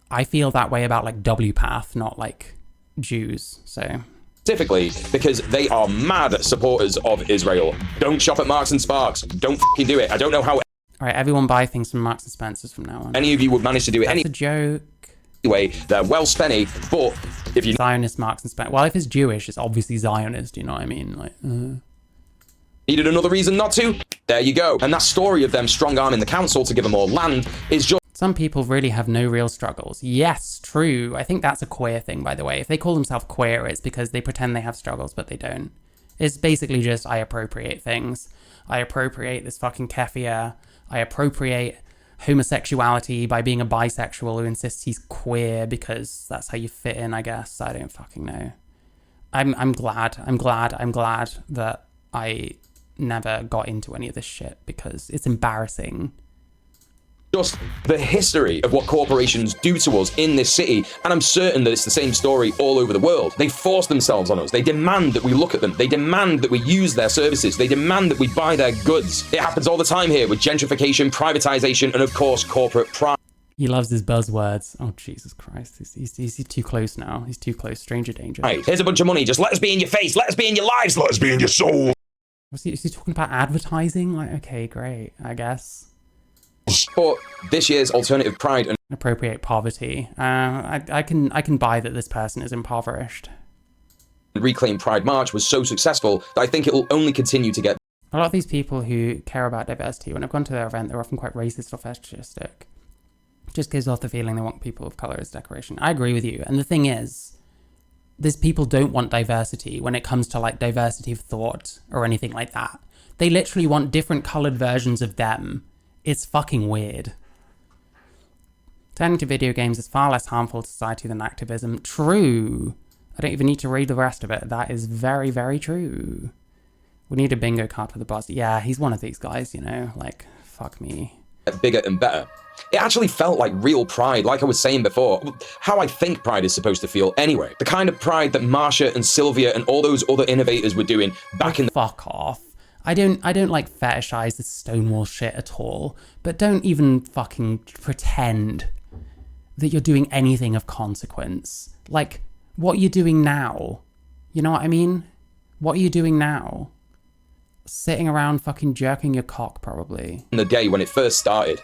I feel that way about like WPATH, not like Jews, so... Specifically because they are mad supporters of Israel. Don't shop at Marks and Sparks. Don't fucking do it. I don't know how... All right, everyone buy things from Marks and Spencer's from now on. Any of you would manage to do it. That's a joke. Anyway, they're well spenny, but if you... Zionist Marks and Spencer. Well, if it's Jewish, it's obviously Zionist, you know what I mean? Like, Needed another reason not to? There you go. And that story of them strong-arming the council to give them more land is just... Some people really have no real struggles. Yes, true. I think that's a queer thing, by the way. If they call themselves queer, it's because they pretend they have struggles, but they don't. It's basically just, I appropriate things. I appropriate this fucking kefir. I appropriate homosexuality by being a bisexual who insists he's queer because that's how you fit in, I guess. I don't fucking know. I'm glad that I never got into any of this shit because it's embarrassing. Just the history of what corporations do to us in this city, and I'm certain that it's the same story all over the world. They force themselves on us. They demand that we look at them. They demand that we use their services. They demand that we buy their goods. It happens all the time here with gentrification, privatization, and of course, corporate pride. He loves his buzzwords. Oh, Jesus Christ. He's too close now. He's too close. Stranger danger. Right, here's a bunch of money. Just let us be in your face. Let us be in your lives. Let us be in your soul. Is he talking about advertising? Like, okay, great, I guess. But this year's alternative pride and appropriate poverty. I can buy that this person is impoverished. Reclaim Pride March was so successful that I think it will only continue to get. A lot of these people who care about diversity, when I've gone to their event, they're often quite racist or fascistic. Just gives off the feeling they want people of color as decoration. I agree with you. And the thing is, these people don't want diversity when it comes to like diversity of thought or anything like that. They literally want different colored versions of them. It's fucking weird. Turning to video games is far less harmful to society than activism. True. I don't even need to read the rest of it. That is very, very true. We need a bingo card for the boss. Yeah, he's one of these guys, you know, like, fuck me. Bigger and better. It actually felt like real pride, like I was saying before. How I think pride is supposed to feel anyway. The kind of pride that Marsha and Sylvia and all those other innovators were doing back in the... Fuck off. I don't like fetishize this Stonewall shit at all, but don't even fucking pretend that you're doing anything of consequence. Like, what you're doing now, you know what I mean? What are you doing now? Sitting around fucking jerking your cock, probably. In the day when it first started.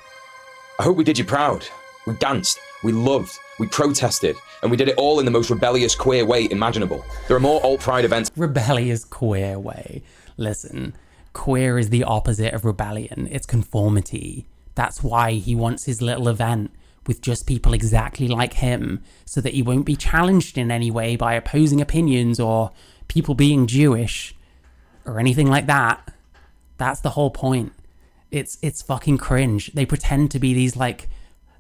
I hope we did you proud. We danced, we loved, We protested, and we did it all in the most rebellious, queer way imaginable. There are more alt-pride events. Rebellious queer way. Listen, queer is the opposite of rebellion. It's conformity. That's why he wants his little event with just people exactly like him, so that he won't be challenged in any way by opposing opinions or people being Jewish or anything like that. That's the whole point. It's fucking cringe. They pretend to be these like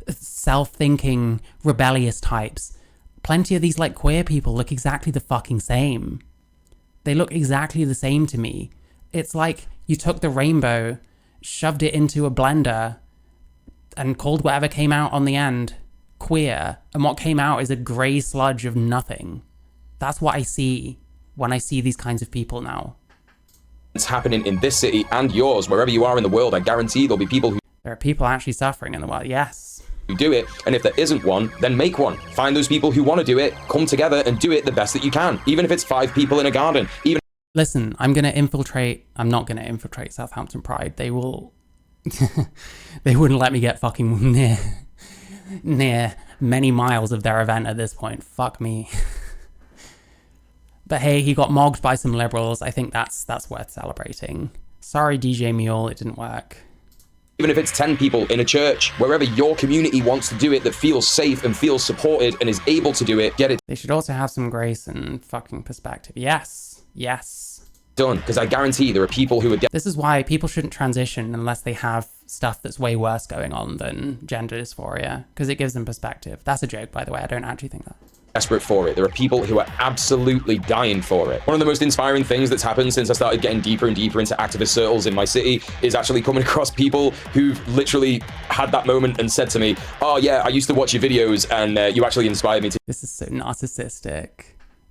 self-thinking rebellious types. Plenty of these like queer people look exactly the fucking same. They look exactly the same to me. It's like you took the rainbow, shoved it into a blender, and called whatever came out on the end queer, and what came out is a grey sludge of nothing. That's what I see when I see these kinds of people now. It's happening in this city and yours, wherever you are in the world. I guarantee there'll be people who There are people actually suffering in the world, yes. do it, and if there isn't one, then make one. Find those people who want to do it, come together and do it the best that you can, even if it's 5 people in a garden. Listen, I'm not gonna infiltrate Southampton Pride. They will, they wouldn't let me get fucking near many miles of their event at this point. Fuck me. But hey, he got mogged by some liberals. I think that's worth celebrating. Sorry, djmuel, it didn't work. Even if it's 10 people in a church, wherever your community wants to do it, that feels safe and feels supported and is able to do it, get it They should also have some grace and fucking perspective. Yes, yes. done. Because I guarantee there are people who are This is why people shouldn't transition unless they have stuff that's way worse going on than gender dysphoria, because it gives them perspective. That's a joke, by the way. I don't actually think that. desperate for it. There are people who are absolutely dying for it. One of the most inspiring things that's happened since I started getting deeper and deeper into activist circles in my city is actually coming across people who've literally had that moment and said to me, oh yeah, I used to watch your videos and you actually inspired me to. This is so narcissistic.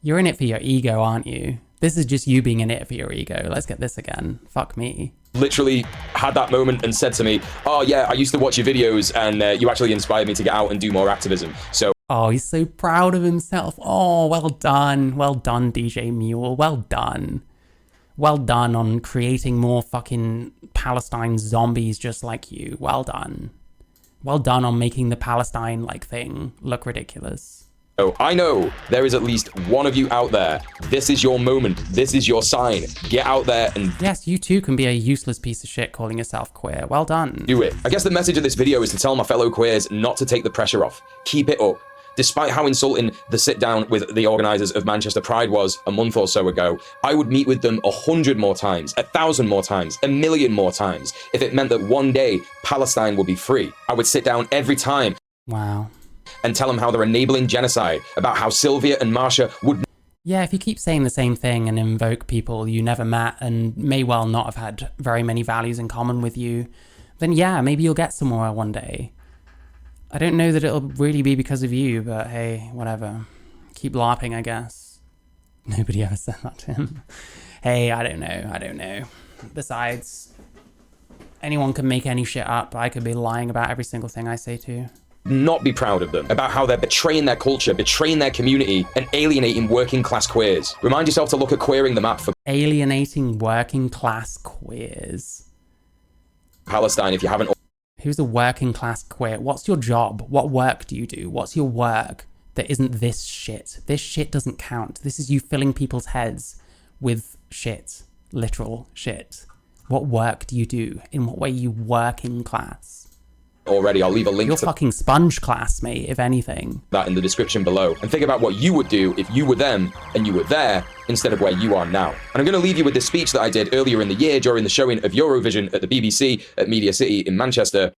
You're in it for your ego, aren't you? This is just you being in it for your ego. Let's get this again. Fuck me. Literally had that moment and said to me, oh yeah, I used to watch your videos and you actually inspired me to get out and do more activism. So oh, he's so proud of himself. Oh, well done. Well done, djmuel. Well done. Well done on creating more fucking Palestine zombies just like you. Well done. Well done on making the Palestine-like thing look ridiculous. Oh, I know there is at least one of you out there. This is your moment. This is your sign. Get out there and yes, you too can be a useless piece of shit calling yourself queer. Well done. do it. I guess the message of this video is to tell my fellow queers not to take the pressure off. Keep it up. Despite how insulting the sit down with the organizers of Manchester Pride was a month or so ago, I would meet with them 100 more times, 1,000 more times, 1,000,000 more times. If it meant that one day Palestine will be free, I would sit down every time. Wow. And tell them how they're enabling genocide, about how Sylvia and Marsha would. Yeah, if you keep saying the same thing and invoke people you never met and may well not have had very many values in common with you, then yeah, maybe you'll get somewhere one day. I don't know that it'll really be because of you, but hey, whatever. Keep LARPing, I guess. Nobody ever said that to him. Hey, I don't know. Besides, anyone can make any shit up. I could be lying about every single thing I say too. Not be proud of them, about how they're betraying their culture, betraying their community, and alienating working class queers. Remind yourself to look at queering the map for Alienating working class queers. Palestine if you haven't. Who's a working class queer? What's your job? What work do you do? What's your work that isn't this shit? This shit doesn't count. This is you filling people's heads with shit. Literal shit. What work do you do? In what way you work in class? Already, I'll leave a link You're to fucking sponge class, mate, if anything. that in the description below. And think about what you would do if you were them and you were there instead of where you are now. And I'm going to leave you with this speech that I did earlier in the year during the showing of Eurovision at the BBC at Media City in Manchester.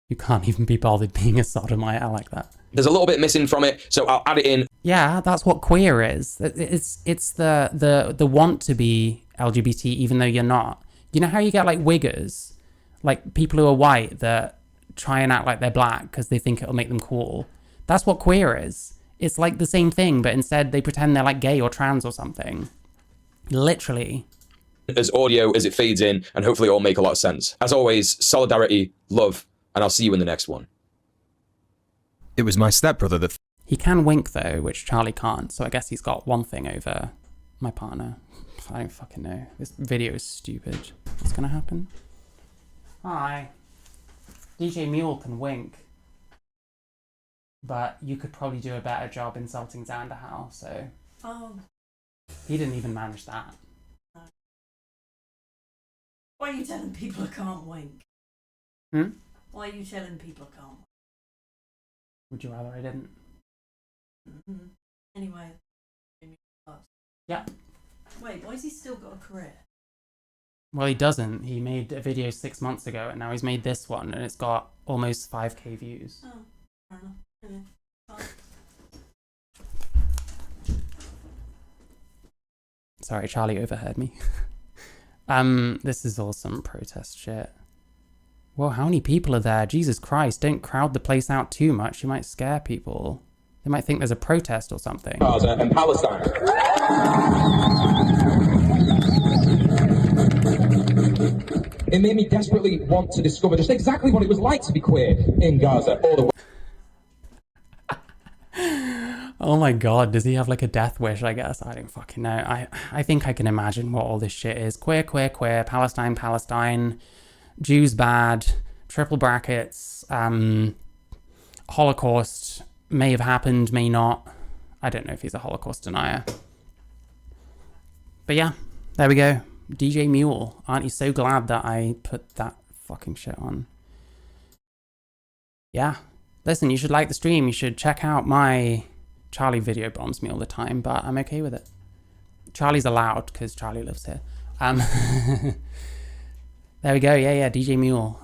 You can't even be bothered being a sodomite. I like that. There's a little bit missing from it, so I'll add it in. Yeah, that's what queer is. It's the want to be LGBT even though you're not. You know how you get like wiggers? Like people who are white that try and act like they're black because they think it'll make them cool. That's what queer is. It's like the same thing, but instead they pretend they're like gay or trans or something. Literally. As audio as it fades in, and hopefully it'll make a lot of sense. As always, solidarity, love, and I'll see you in the next one. It was my stepbrother that He can wink though, which Charlie can't, so I guess he's got one thing over my partner. I don't fucking know. This video is stupid. What's gonna happen? Hi. djmuel can wink. But you could probably do a better job insulting xanderhal, so... Oh. He didn't even manage that. Why are you telling people I can't wink? Hmm? Why are you telling people I can't wink? Would you rather I didn't? Mm-hmm. Anyway. Yeah. Wait, why has he still got a career? Well, he doesn't. He made a video 6 months ago, and now he's made this one, and it's got almost 5k views. Oh, fair enough. Anyway, fine. Sorry, Charlie overheard me. This is all some protest shit. Whoa, how many people are there? Jesus Christ, don't crowd the place out too much. You might scare people. They might think there's a protest or something. Gaza and Palestine. It made me desperately want to discover just exactly what it was like to be queer in Gaza. Oh my god, does he have like a death wish, I guess? I don't fucking know. I think I can imagine what all this shit is. Queer, queer, queer, Palestine, Palestine, Jews bad, triple brackets, Holocaust, may have happened, may not. I don't know if he's a Holocaust denier. But yeah, there we go. djmuel. Aren't you so glad that I put that fucking shit on? Yeah. Listen, you should like the stream. You should check out my... Charlie video bombs me all the time, but I'm okay with it. Charlie's allowed, because Charlie lives here. There we go. Yeah, djmuel.